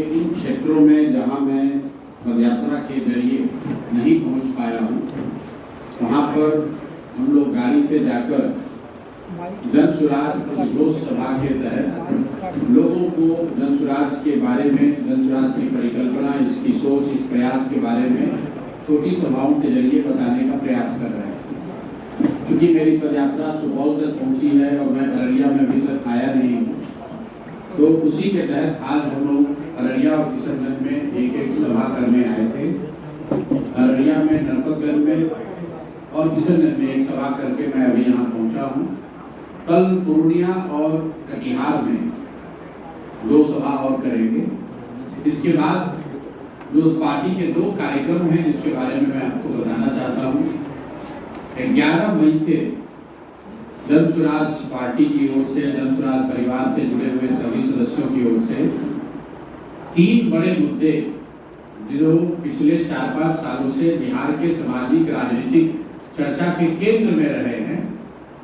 उन क्षेत्रों में जहां मैं पदयात्रा के जरिए नहीं पहुंच पाया हूं, वहां पर हम लोग गाड़ी से जाकर जन सुराज प्रतिघोष सभा के तहत लोगों को जन सुराज के बारे में, जन सुराज की परिकल्पना, इसकी सोच, इस प्रयास के बारे में छोटी सभाओं के जरिए बताने का प्रयास कर रहे हैं। क्योंकि मेरी पदयात्रा सुपौल तक पहुंची है और मैं अररिया में अभी तक आया नहीं हूँ, तो उसी के तहत आज हम लोग अररिया और किशनगंज में एक सभा करने आए थे। अररिया में, नरपतगंज में और किशनगंज में एक सभा करके मैं अभी यहाँ पहुँचा हूँ। कल पूर्णिया और कटिहार में 2 सभा और करेंगे। इसके बाद जो पार्टी के 2 कार्यक्रम हैं जिसके बारे में मैं आपको बताना चाहता हूँ। 11 मई से जन सुराज पार्टी की ओर से, जन सुराज परिवार से जुड़े हुए सभी सदस्यों की ओर से 3 बड़े मुद्दे जो पिछले 4-5 सालों से बिहार के सामाजिक राजनीतिक चर्चा के केंद्र में रहे हैं,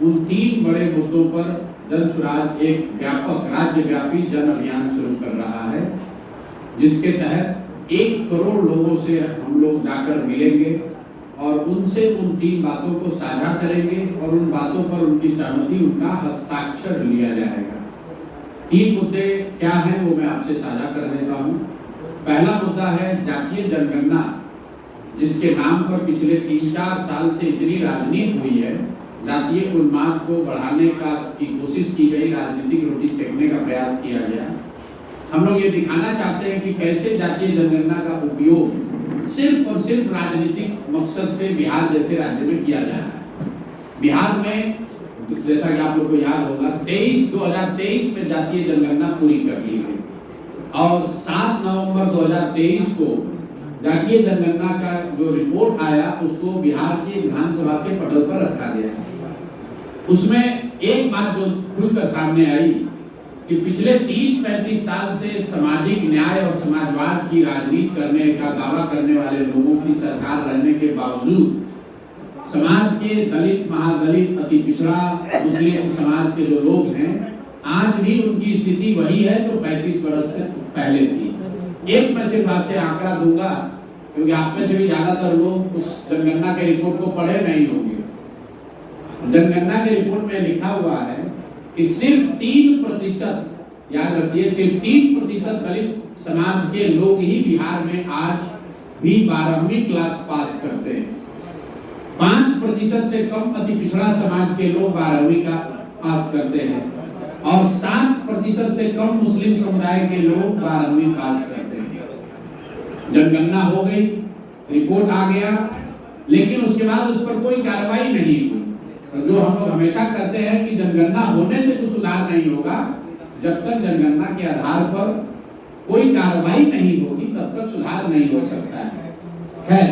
उन 3 बड़े मुद्दों पर जन सुराज एक व्यापक राज्यव्यापी जन अभियान शुरू कर रहा है, जिसके तहत 1 करोड़ लोगों से हम लोग जाकर मिलेंगे और उनसे उन 3 बातों को साझा करेंगे और उन बातों पर उनकी सहमति, उनका हस्ताक्षर लिया जाएगा। 3 मुद्दे क्या हैं वो मैं आपसे साझा कर देता हूँ। पहला मुद्दा है जातीय जनगणना, जिसके नाम पर पिछले 3-4 साल से इतनी राजनीति हुई है, जातीय उन्माद को बढ़ाने की कोशिश की गई, राजनीतिक रोटी सेकने का प्रयास किया गया। हम लोग ये दिखाना चाहते हैं कि कैसे जातीय जनगणना का उपयोग सिर्फ और सिर्फ राजनीतिक मकसद से बिहार जैसे राज्य में किया जा रहा है। बिहार में जैसा कि आप लोग को याद होगा 2023 में जातीय जनगणना पूरी कर ली गई और 7 नवंबर 2023 को जातीय जनगणना का जो रिपोर्ट आया उसको बिहार की विधानसभा के पटल पर रखा गया। उसमें एक बात जो खुलकर सामने आई कि पिछले 30-35 साल से सामाजिक न्याय और समाजवाद की राजनीति करने का दावा करने वाले लोगों की सरकार रहने के बावजूद समाज के दलित, महादलित, अति पिछड़ा, मुस्लिम समाज के जो लोग हैं, आज भी उनकी स्थिति वही है जो 35 वर्ष से पहले थी। एक मैं सिर्फ आपसे आंकड़ा दूंगा क्योंकि आप में से भी ज्यादातर लोग उस जनगणना के रिपोर्ट को पढ़े नहीं होंगे। जनगणना के रिपोर्ट में लिखा हुआ है कि सिर्फ 3%, याद रखिए, सिर्फ 3% दलित समाज के लोग ही बिहार में आज भी 12वीं क्लास पास करते हैं। 5% से कम अति पिछड़ा समाज के लोग 12वीं का पास करते हैं और 7% से कम मुस्लिम समुदाय के लोग 12वीं पास करते हैं। जनगणना हो गई, रिपोर्ट आ गया, लेकिन उसके बाद उस पर कोई कार्रवाई नहीं हुई। जो हम लोग हमेशा करते हैं कि जनगणना होने से कुछ सुधार नहीं होगा, जब तक जनगणना के आधार पर कोई कार्रवाई नहीं होगी तब तक सुधार नहीं हो सकता है। खैर,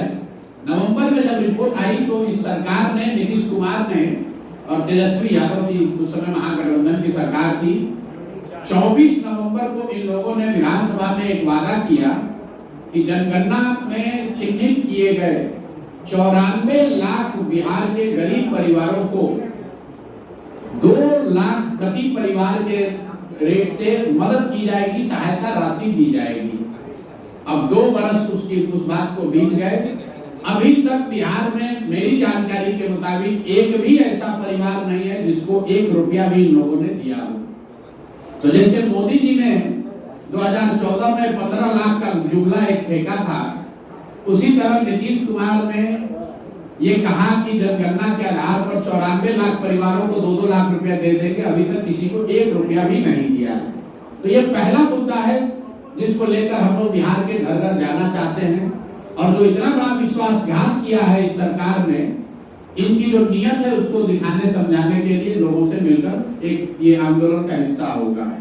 नवंबर में जब रिपोर्ट आई तो इस सरकार ने, नीतीश कुमार ने और तेजस्वी यादव की उस समय महागठबंधन की सरकार थी, 24 नवंबर को इन लोगों ने विधानसभा में एक वादा किया कि जनगणना में चिन्हित किए गए 94 लाख बिहार के गरीब परिवारों को 2 लाख प्रति परिवार के रेट से मदद की जाएगी, सहायता राशि दी जाएगी। अब 2 बरस उस बात को बीत गए, अभी तक बिहार में मेरी जानकारी के मुताबिक एक भी ऐसा परिवार नहीं है जिसको 1 रुपया भी इन लोगों ने दिया हो। तो जैसे मोदी जी ने 2014 में 15 लाख का जुमला एक फेंका था, उसी तरह नीतीश कुमार ने ये कहा कि जनगणना के आधार पर 94 लाख परिवारों को 2-2 लाख रुपया दे देंगे, अभी तक किसी को 1 रुपया भी नहीं दिया है। तो ये पहला मुद्दा है जिसको लेकर हम लोग बिहार के घर घर जाना चाहते हैं और जो इतना बड़ा विश्वासघात किया है इस सरकार ने, इनकी जो नियत है उसको दिखाने समझाने के लिए लोगों से मिलकर एक ये आंदोलन का हिस्सा होगा।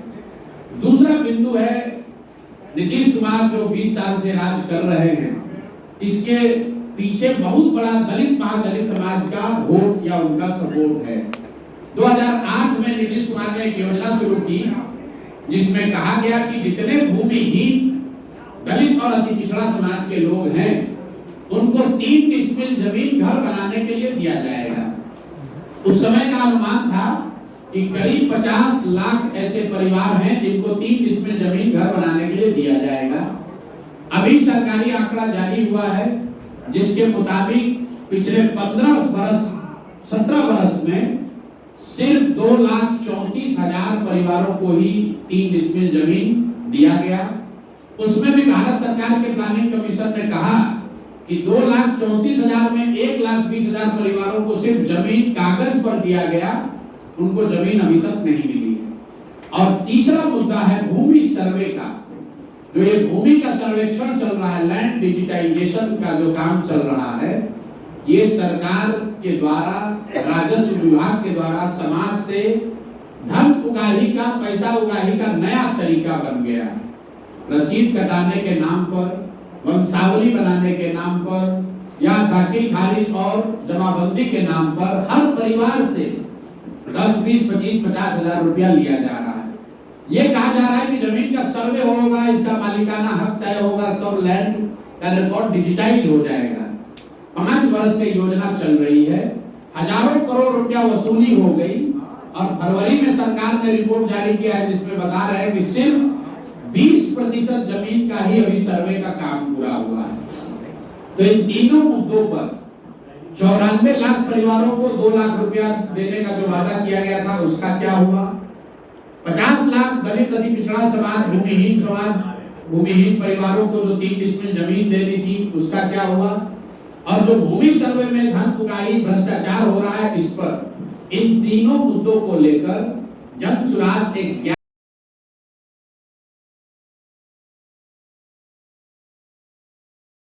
दूसरा बिंदु है नीतीश कुमार जो 20 साल से राज कर रहे हैं, इसके पीछे बहुत बड़ा दलित, महादलित समाज का वोट या उनका सपोर्ट है। 2008 में नीतीश कुमार ने एक योजना शुरू की जिसमें कहा गया कि जितने भूमिहीन दलित और अति पिछड़ा समाज के लोग हैं उनको 3 डिसमिल जमीन घर बनाने के लिए दिया जाएगा। उस समय का अनुमान था कि करीब 50 लाख ऐसे परिवार हैं जिनको 3 डिसमिल जमीन घर बनाने के लिए दिया जाएगा। अभी सरकारी आंकड़ा जारी हुआ है जिसके मुताबिक पिछले 17 बरस में सिर्फ 2,34,000 परिवारों को ही 3 डिसमिल जमीन दिया गया। उसमें भी भारत सरकार के प्लानिंग कमीशन ने कहा कि 2,34,000 में 1,20,000 परिवारों को सिर्फ जमीन कागज पर दिया गया, उनको जमीन अभी तक नहीं मिली है। और तीसरा मुद्दा है भूमि सर्वे का। जो ये भूमि का सर्वेक्षण चल रहा है, लैंड डिजिटाइजेशन का जो काम चल रहा है, ये सरकार के द्वारा, राजस्व विभाग के द्वारा समाज से धन उगाही का, पैसा उगाही का नया तरीका बन गया है। रसीद कटाने के नाम पर, वंशावली बनाने के नाम पर या दाखिल खारिज और जमाबंदी के नाम पर हर परिवार से 10, 20, 25, 50,000 रुपया लिया जा रहा है। ये कहा जा रहा है कि जमीन का सर्वे होगा, इसका मालिकाना हक तय होगा, सब लैंड का रिकॉर्ड डिजिटाइज हो जाएगा। 5 वर्ष से योजना चल रही है, हजारों करोड़ रुपया वसूली हो गई और फरवरी में सरकार ने रिपोर्ट जारी किया है जिसमें बता रहे हैं कि सिर्फ 20% जमीन का ही अभी सर्वे का काम पूरा हुआ है। तो इन तीनों मुद्दों पर 94 लाख परिवारों को 2 लाख रुपया देने का जो वादा किया गया था उसका क्या हुआ? 50 लाख दलित अति पिछड़ा समाज, भूमिहीन परिवारों को जो 3 डिसमिल जमीन देनी थी उसका क्या हुआ? और जो भूमि सर्वे में धन उगाही भ्रष्टाचार हो रहा है, इस पर इन तीनों मुद्दों को लेकर जन सुराज एक